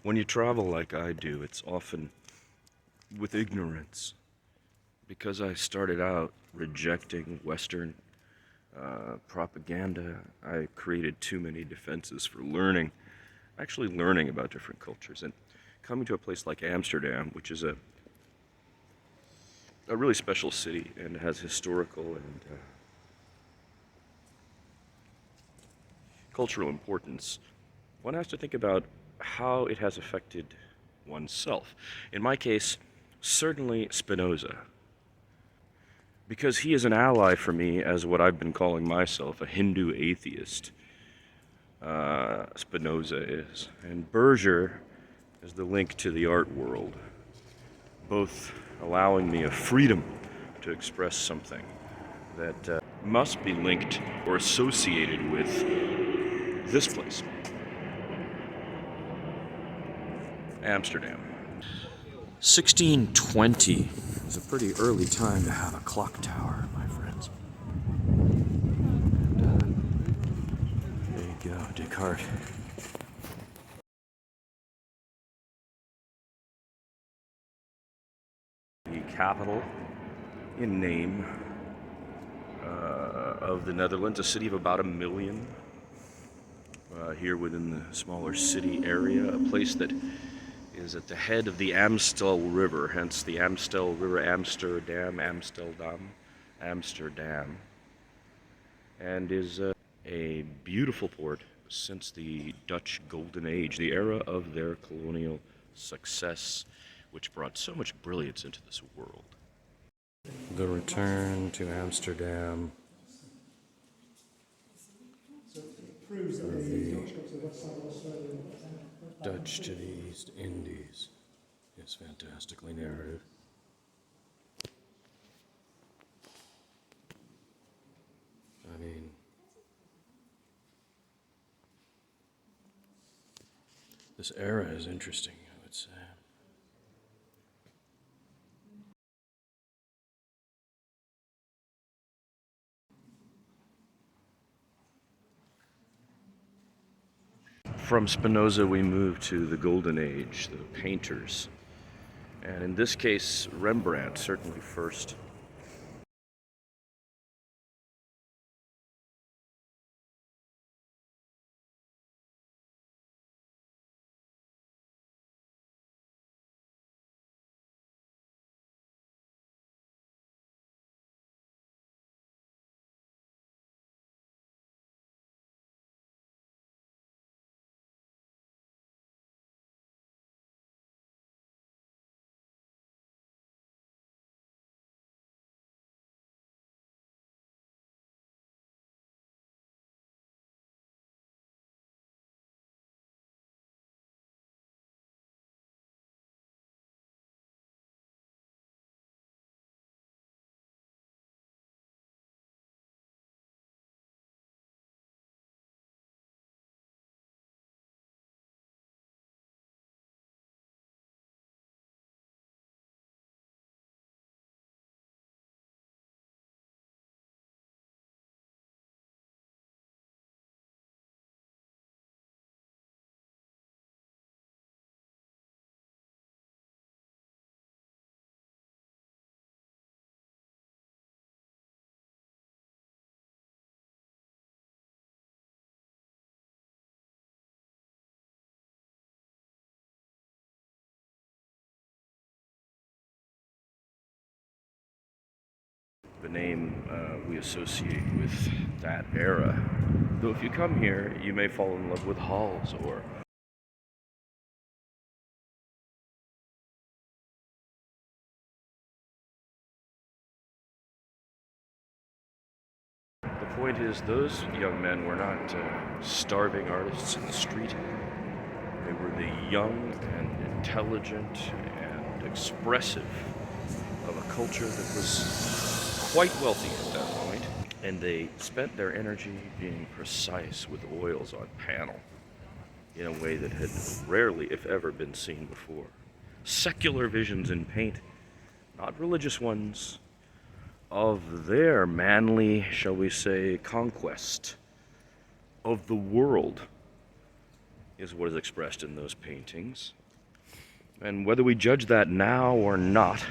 When you travel like I do, it's often with ignorance. Because I started out rejecting Western propaganda, I created too many defenses for actually learning about different cultures. And coming to a place like Amsterdam, which is a really special city and has historical and cultural importance, one has to think about how it has affected oneself. In my case, certainly Spinoza, because he is an ally for me as what I've been calling myself, a Hindu atheist. Spinoza is. And Berger is the link to the art world, both allowing me a freedom to express something that must be linked or associated with this place, Amsterdam. 1620 is a pretty early time to have a clock tower, my friends. And, there you go, Descartes. The capital, in name, of the Netherlands, a city of about 1 million. Here within the smaller city area, a place that is at the head of the Amstel River, hence the Amstel River, Amsterdam, and is a beautiful port since the Dutch Golden Age, the era of their colonial success, which brought so much brilliance into this world. The return to Amsterdam. The Dutch to the East Indies is fantastically narrative. I mean, this era is interesting, I would say. From Spinoza, we move to the Golden Age, the painters. And in this case, Rembrandt, certainly first. The name we associate with that era. Though if you come here, you may fall in love with halls or the point is, those young men were not starving artists in the street. They were the young and intelligent and expressive of a culture that was quite wealthy at that point, and they spent their energy being precise with oils on panel in a way that had rarely, if ever, been seen before. Secular visions in paint, not religious ones, of their manly, shall we say, conquest of the world is what is expressed in those paintings. And whether we judge that now or not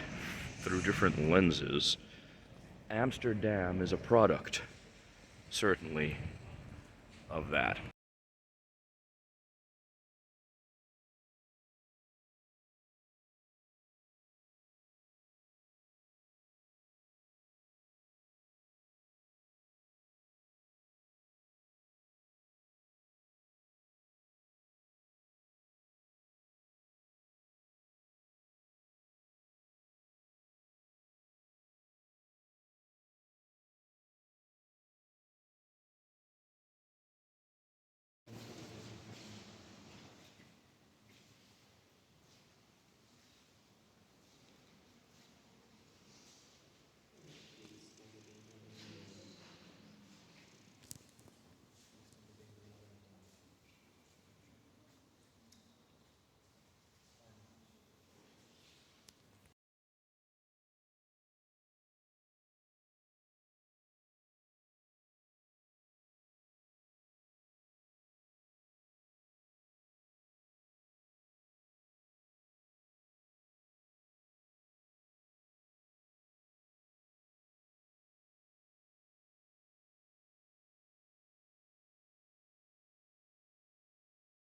through different lenses, Amsterdam is a product, certainly, of that.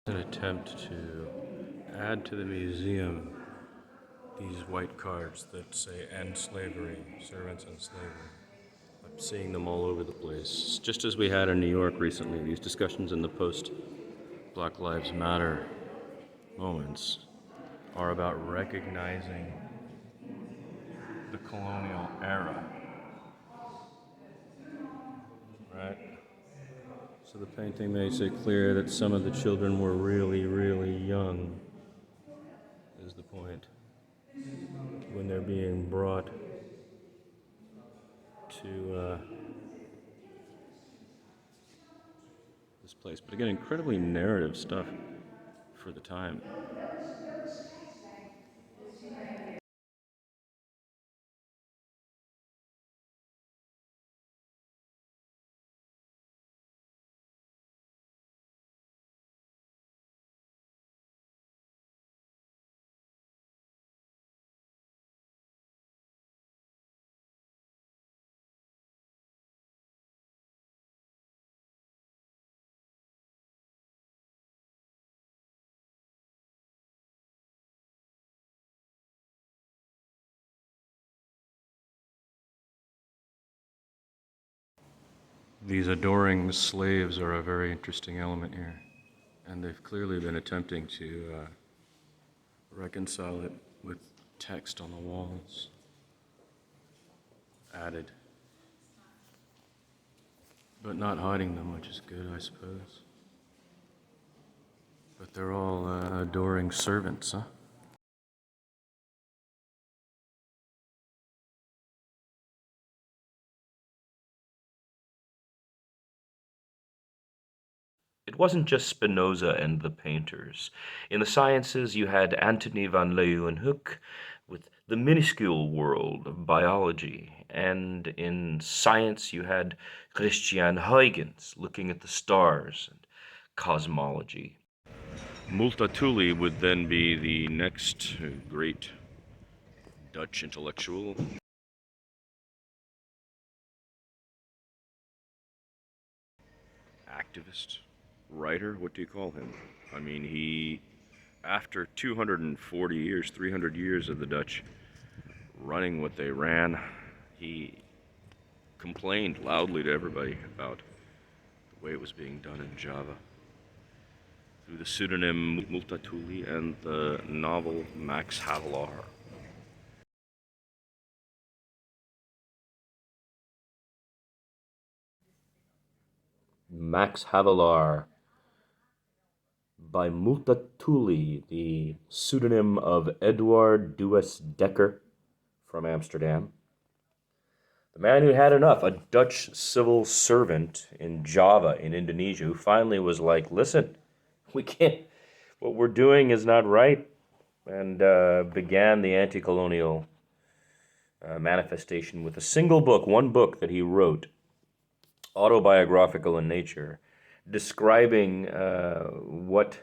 An attempt to add to the museum these white cards that say "End Slavery," servants and slavery. I'm seeing them all over the place. Just as we had in New York recently, these discussions in the post-Black Lives Matter moments are about recognizing the colonial era, right? So the painting makes it clear that some of the children were really, really young, is the point, when they're being brought to this place. But again, incredibly narrative stuff for the time. These adoring slaves are a very interesting element here, and they've clearly been attempting to reconcile it with text on the walls added, but not hiding them, which is good, I suppose. But they're all adoring servants, huh? It wasn't just Spinoza and the painters. In the sciences, you had Antony van Leeuwenhoek with the minuscule world of biology, and in science, you had Christian Huygens looking at the stars and cosmology. Multatuli would then be the next great Dutch intellectual. Activist, writer, what do you call him? I mean, after 240 years, 300 years of the Dutch running what they ran, he complained loudly to everybody about the way it was being done in Java through the pseudonym Multatuli and the novel Max Havelaar. Max Havelaar by Multatuli, the pseudonym of Eduard Dues Dekker from Amsterdam. The man who had enough, a Dutch civil servant in Java, in Indonesia, who finally was like, listen, we can't, what we're doing is not right, and began the anti-colonial manifestation with a single book, one book that he wrote, autobiographical in nature, describing what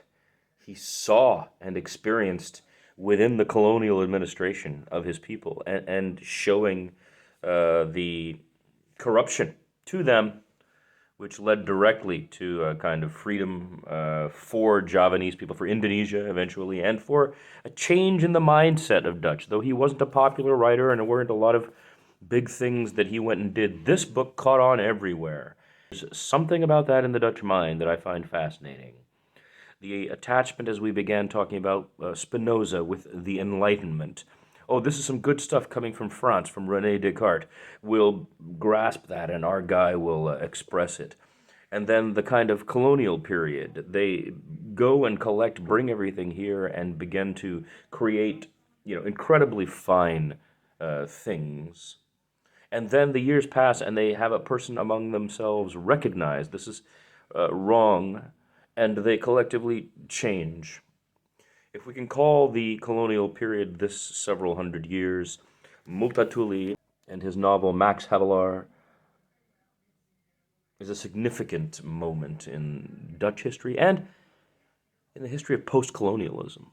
he saw and experienced within the colonial administration of his people, and showing the corruption to them, which led directly to a kind of freedom for Javanese people, for Indonesia eventually, and for a change in the mindset of Dutch. Though he wasn't a popular writer and there weren't a lot of big things that he went and did, this book caught on everywhere. There's something about that in the Dutch mind that I find fascinating. The attachment, as we began talking about Spinoza with the Enlightenment. Oh, this is some good stuff coming from France, from René Descartes. We'll grasp that and our guy will express it. And then the kind of colonial period. They go and collect, bring everything here, and begin to create, incredibly fine things. And then the years pass, and they have a person among themselves recognize this is wrong, and they collectively change. If we can call the colonial period this several hundred years, Multatuli and his novel Max Havelaar is a significant moment in Dutch history and in the history of post-colonialism.